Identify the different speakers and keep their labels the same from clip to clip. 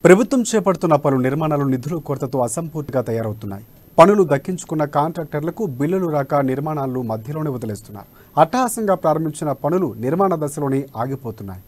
Speaker 1: ప్రభుత్వం చేపడుతున్న పలు నిర్మాణాలు నిధుల కొరతతో అసంపూర్తిగా తయారవుతున్నాయి. పనులు దక్కించుకున్న కాంట్రాక్టర్లకు బిల్లులు రాక నిర్మాణాలను మధ్యలోనే వదిలేస్తున్నారు. అట్టహాసంగా ప్రారంభించిన పనులు నిర్మాణ దశలోనే ఆగిపోతున్నాయి.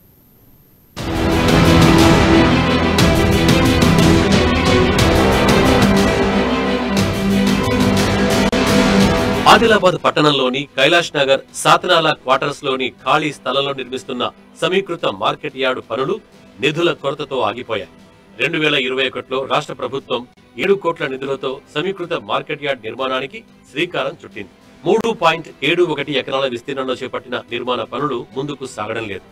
Speaker 2: ఆదిలాబాద్ పట్టణంలోని కైలాష్ నగర్ సాతనాల క్వార్టర్స్ లోని ఖాళీ స్థలంలో నిర్మిస్తున్న సమీకృత మార్కెట్ యార్డు పనులు నిధుల కొరతతో ఆగిపోయాయి. 2021లో రాష్ట్ర ప్రభుత్వం 7 కోట్ల నిధులతో సమీకృత మార్కెట్ యార్డ్ నిర్మాణానికి శ్రీకారం చుట్టింది. 3.71 ఎకరాల విస్తీర్ణంలో చేపట్టిన నిర్మాణ పనులు ముందుకు సాగడం లేదు.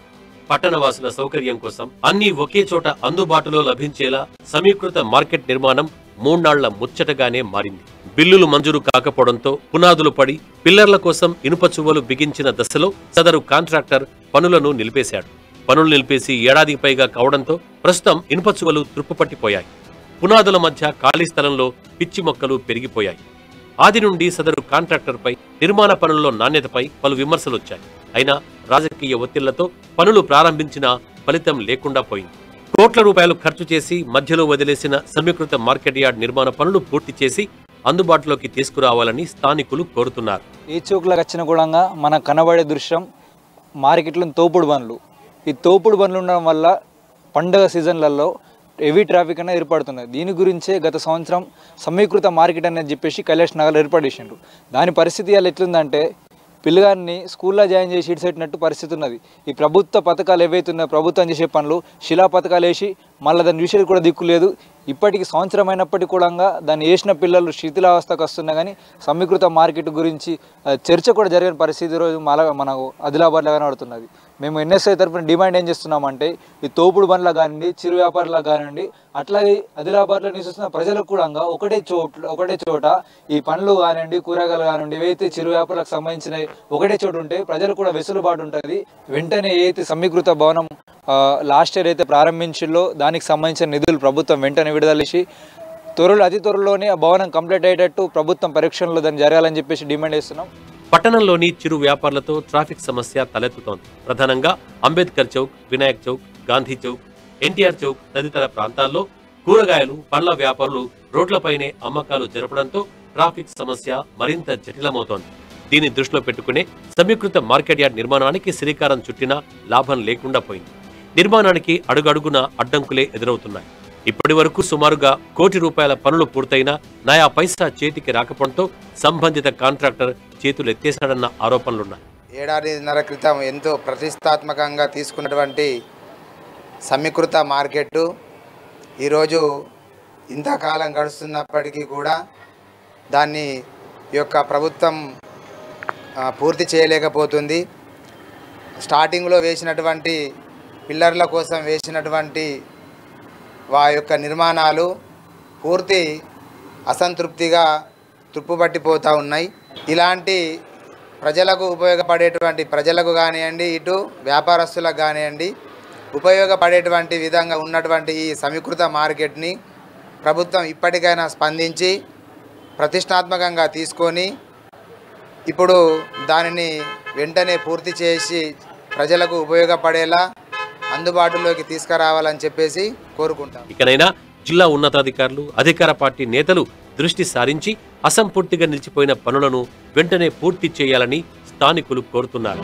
Speaker 2: పట్టణవాసుల సౌకర్యం కోసం అన్ని ఒకే చోట అందుబాటులో లభించేలా సమీకృత మార్కెట్ నిర్మాణం 3 నాళ్ల ముచ్చటగానే మారింది. బిల్లులు మంజూరు కాకపోవడంతో పునాదులు పడి పిల్లర్ల కోసం ఇనుప చువ్వలు బిగించిన దశలో సదరు కాంట్రాక్టర్ పనులను నిలిపేశాడు. పనులు నిలిపేసి ఏడాదికి పైగా కావడంతో ప్రస్తుతం ఇనుప చువ్వలు త్రుప్పుపట్టిపోయాయి. పునాదుల మధ్య ఖాళీ స్థలంలో పిచ్చి మొక్కలు పెరిగిపోయాయి. ఆది నుండి సదరు కాంట్రాక్టర్పై నిర్మాణ పనుల్లో నాణ్యతపై పలు విమర్శలు వచ్చాయి. అయినా రాజకీయ ఒత్తిళ్లతో పనులు ప్రారంభించినా ఫలితం లేకుండా పోయింది. కోట్ల రూపాయలు ఖర్చు చేసి మధ్యలో వదిలేసిన సమీకృత మార్కెట్ యార్డ్ నిర్మాణ పనులు పూర్తి చేసి అందుబాటులోకి తీసుకురావాలని స్థానికులు కోరుతున్నారు.
Speaker 3: ఈ చౌక్లకు వచ్చిన కూడా మన కనబడే దృశ్యం మార్కెట్లో తోపుడు బండ్లు. ఈ తోపుడు బండ్లు ఉండడం వల్ల పండుగ సీజన్లలో హెవీ ట్రాఫిక్ అనేది ఏర్పడుతున్నది. దీని గురించే గత సంవత్సరం సమీకృత మార్కెట్ అనేది చెప్పేసి కైలాష్ నగర్ ఏర్పాటు చేసిండ్రు. దాని పరిస్థితి అలా ఎట్లుందంటే పిల్లగాన్ని స్కూల్లో జాయిన్ చేసి ఇడిసెట్టినట్టు పరిస్థితి ఉన్నది. ఈ ప్రభుత్వ పథకాలు ఏవైతున్నాయో ప్రభుత్వం చేసే పనులు శిలా పథకాలు వేసి మళ్ళీ దాని విషయాలు కూడా దిక్కు లేదు. ఇప్పటికి సంవత్సరం అయినప్పటికీ కూడా దాన్ని వేసిన పిల్లలు శిథిలావస్థకు వస్తున్నా కానీ సమీకృత మార్కెట్ గురించి చర్చ కూడా జరిగిన పరిస్థితి రోజు మనకు ఆదిలాబాద్లో కనబడుతున్నది. మేము ఎన్ఎస్ఐ తరఫున డిమాండ్ ఏం చేస్తున్నామంటే ఈ తోపుడు బండ్లకు కానివ్వండి, చిరు వ్యాపారులకు కానివ్వండి, అట్లాగే ఆదిలాబాద్లో నివసిస్తున్న ప్రజలకు కూడా ఒకటే చోట ఈ పండ్లు కానివ్వండి, కూరగాయలు కానివ్వండి, ఏవైతే చిరు వ్యాపారులకు సంబంధించిన ఒకటే చోటు ఉంటే ప్రజలకు కూడా వెసులుబాటు ఉంటుంది. వెంటనే ఏదైతే సమీకృత భవనం లాస్ట్ ఇయర్ అయితే ప్రారంభించిందో దానికి సంబంధించిన నిధులు ప్రభుత్వం వెంటనే విడుదల చేసి అతి త్వరలోనే ఆ భవనం కంప్లీట్ అయ్యేటట్టు ప్రభుత్వం పరీక్షల్లో దాన్ని జరగాలని చెప్పేసి డిమాండ్ చేస్తున్నాం.
Speaker 2: పట్టణంలోని చిరు వ్యాపారులతో ట్రాఫిక్ సమస్య తలెత్తుతోంది. ప్రధానంగా అంబేద్కర్ చౌక్, వినాయక్ చౌక్, గాంధీ చౌక్, ఎన్టీఆర్ చౌక్ తదితర ప్రాంతాల్లో కూరగాయలు, పండ్ల వ్యాపారులు రోడ్లపైనే అమ్మకాలు జరపడంతో ట్రాఫిక్ సమస్య మరింత జటిలమవుతోంది. దీన్ని దృష్టిలో పెట్టుకునే సమీకృత మార్కెట్ యార్డ్ నిర్మాణానికి శ్రీకారం చుట్టినా లాభం లేకుండా పోయింది. నిర్మాణానికి అడుగడుగున అడ్డంకులే ఎదురవుతున్నాయి. ఇప్పటి వరకు సుమారుగా ₹1 కోటి పనులు పూర్తయినా నయా పైసా చేతికి రాకపోవడంతో సంబంధిత కాంట్రాక్టర్ చేతులెత్తేశాడన్న ఆరోపణలున్నాయి.
Speaker 4: ఏడాదిన్నర క్రితం ఎంతో ప్రతిష్టాత్మకంగా తీసుకున్నటువంటి సమీకృత మార్కెట్ ఈరోజు ఇంతకాలం గడుస్తున్నప్పటికీ కూడా దాన్ని యొక్క ప్రభుత్వం పూర్తి చేయలేకపోతుంది. స్టార్టింగ్లో వేసినటువంటి పిల్లర్ల కోసం వేసినటువంటి యొక్క నిర్మాణాలు పూర్తి అసంతృప్తిగా తుప్పుపట్టిపోతూ ఉన్నాయి. ఇలాంటి ప్రజలకు ఉపయోగపడేటువంటి ప్రజలకు కానివ్వండి, ఇటు వ్యాపారస్తులకు కానివ్వండి ఉపయోగపడేటువంటి విధంగా ఉన్నటువంటి ఈ సమీకృత మార్కెట్ని ప్రభుత్వం ఇప్పటికైనా స్పందించి ప్రతిష్టాత్మకంగా తీసుకొని ఇప్పుడు దానిని వెంటనే పూర్తి చేసి ప్రజలకు ఉపయోగపడేలా అందుబాటులోకి తీసుకురావాలని చెప్పేసి కోరుకుంటాం.
Speaker 2: ఇకనైనా జిల్లా ఉన్నతాధికారులు, అధికార పార్టీ నేతలు దృష్టి సారించి అసంపూర్తిగా నిలిచిపోయిన పనులను వెంటనే పూర్తి చేయాలని స్థానికులు కోరుతున్నారు.